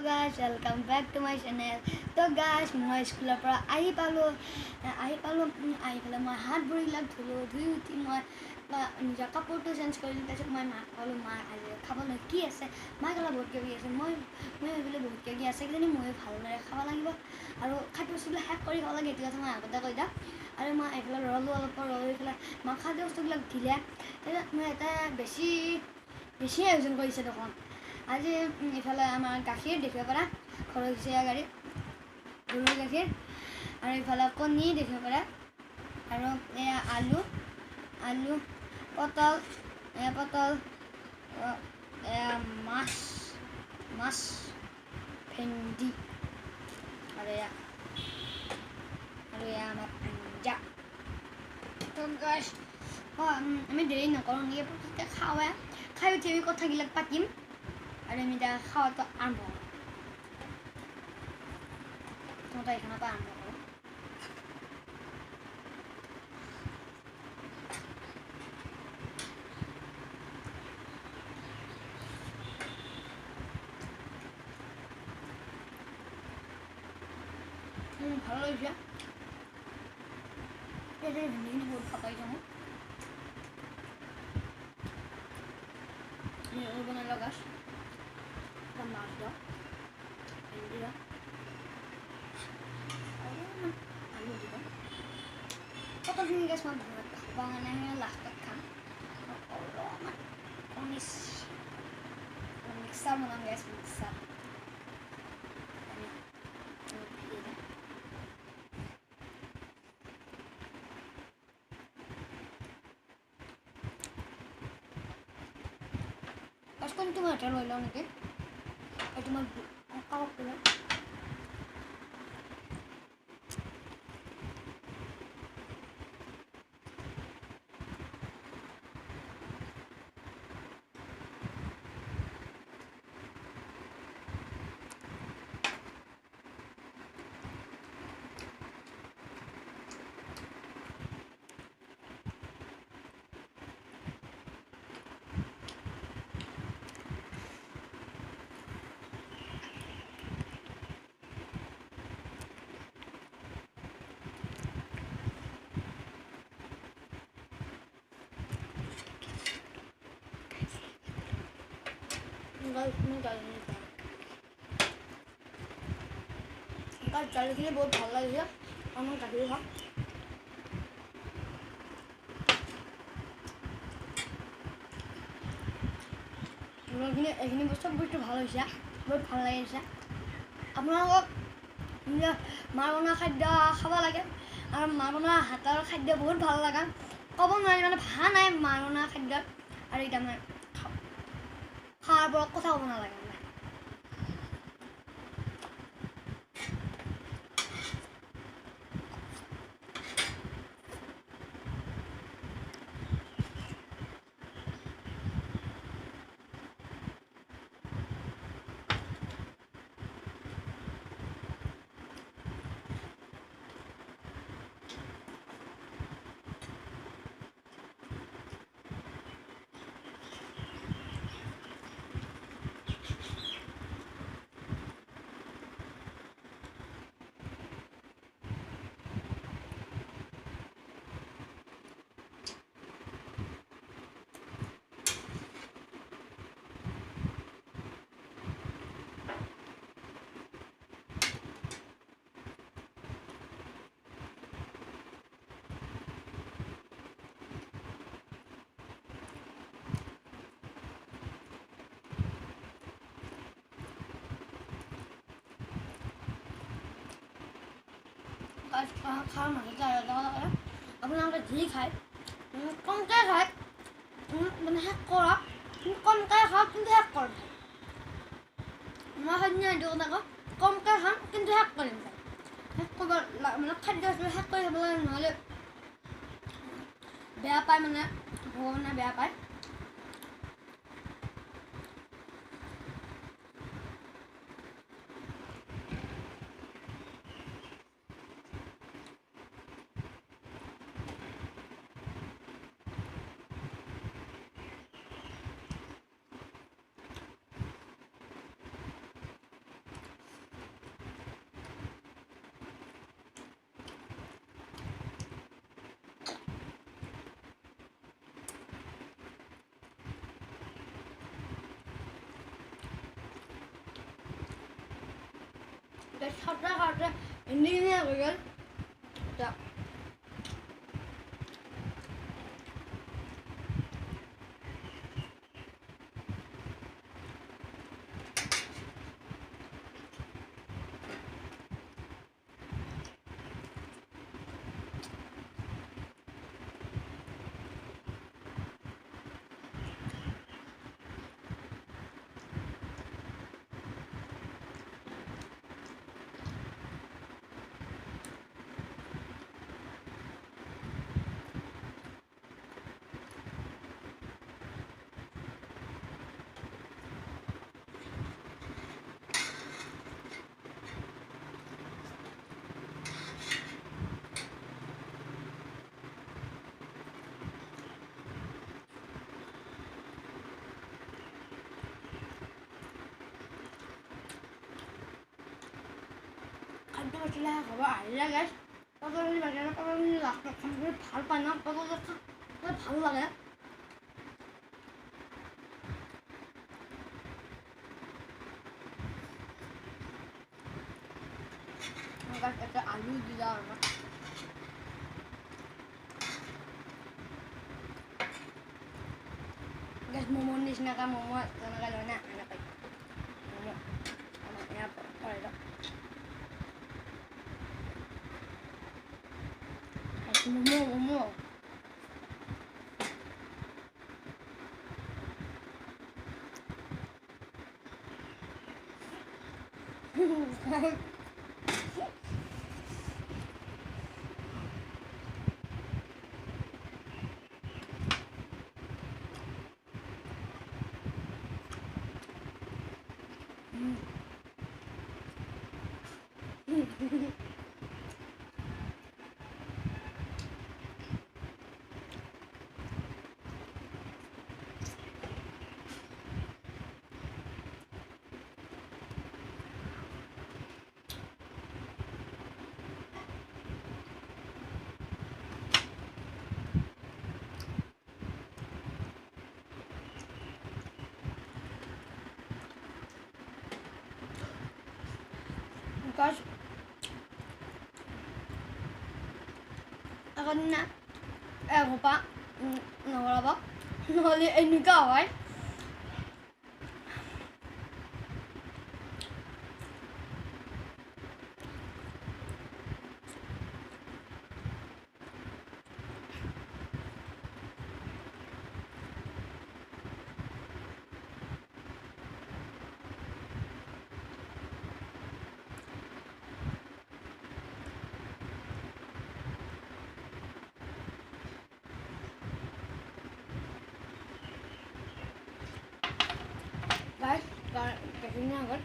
guys, welcome back to my channel. So guys, মই স্কুলৰ পৰা আহি পালোঁ মই হাত ভৰিবিলাক ধুই উঠি মই নিজৰ কাপোৰটো চেঞ্জ কৰিলোঁ। তাৰপিছত মই মাক ক'লোঁ, মা আজি খাবলৈ কি আছে? মায়ে ক'লে বহুত কিবা আছে। মই ভাবিলোঁ বহুত কিবা আছে কিজানি ময়ো ভালদৰে খাব লাগিব আৰু খাদ্য বস্তুবিলাক শেষ কৰি খাব লাগে, এইটো কথা মই আগতে কৈ দিওঁ। আৰু মই এইফালে ৰ'লোঁ অলপ ৰৈ পেলাই মাক খাদ্য বস্তুবিলাক দিলে। তাৰপিছত মই এটা বেছি আয়োজন কৰিছে দেখোন। আজি ইফালে আমাৰ গাখীৰ দেখিব পাৰা, খৰচীয়া গাড়ী গৰুৰ গাখীৰ, আৰু ইফালে কণী দেখিব পাৰা, আৰু এয়া আলু পটল এয়া মাছ ভেন্দি, আৰু এয়া আমাৰ আঞ্জা। আমি দেৰি নকৰোঁ নেকি, প্ৰথমতে খাই উঠি আমি কথাবিলাক পাতিম আৰু আমি এতিয়া খাৱাটো আৰম্ভ কৰোঁ। প্ৰথমতে এইখনৰ পৰা আৰম্ভ কৰোঁ। ভালো লাগিছে, ভেন্দিখিনি বহুত ভাল পাইছোঁ মই। বনাই লওঁ গাছ মাছ দিওঁ, ভেন্দি দিওঁ, আলু দিওঁ, পটলখিনি গাছ মই ভালকৈ খাব কাৰণে লাষ্টত খাম। অলপমান মিক্সাৰ বনাম গাছ, মিক্সাৰ কণীটো মই এটা লৈ লওঁ নেকি, এইটো মই কাগজ লওঁ। দালিখিনি বহুত ভাল লাগিছে, আমাৰ গাখীৰ খাওঁ। এইখিনি বস্তু ভাল হৈছে, বহুত ভাল লাগিছে। আপোনালোকক মা বনোৱা খাদ্য খাব লাগে, আৰু মা বনোৱা হাতৰ খাদ্য বহুত ভাল লগা, ক'ব নোৱাৰি মানে ভাষা নাই মা বনোৱা খাদ্যত। আৰু এতিয়া মানে খোৱাৰ পৰা কথা ক'ব নালাগে। খাওয়াৰ মজাটা আলাদা। আপনাৰা যে খায় কমকে খায়, মানে শেষ কৰা কমকে খাওঁ কিন্তু শেষ কৰিম। মই সেইদিনা এইটো কথা কওঁ, কমকৈ খাম কিন্তু শেষ কৰিম। শেষ কৰিব মানে খাদ্য শেষ কৰি খাব লাগে, নহ'লে বেয়া পায়, মানে ভগৱানে বেয়া পায়। পেট খাওঁতে খাওঁতে এনে হৈ গ'ল এতিয়া খাদ্য পাতিলে খাব আহিলে গাইছ পাতলখিনি বাহিৰে পাতলখিনি লাষ্টত খাম বুলি ভাল পায় ন পাতল ভাল লাগে গাইছ এটা আলু দিলা আৰু গাইছ ম'মৰ নিচিনাকৈ ম'ম' যেনেকৈ লয় না এনেকৈ ম'ম' আমাৰ ইয়াৰ পৰা momo. Guys, ako na, ko pa, nawala ba? Nawali, ikaw ay? Guys, kasih ni agak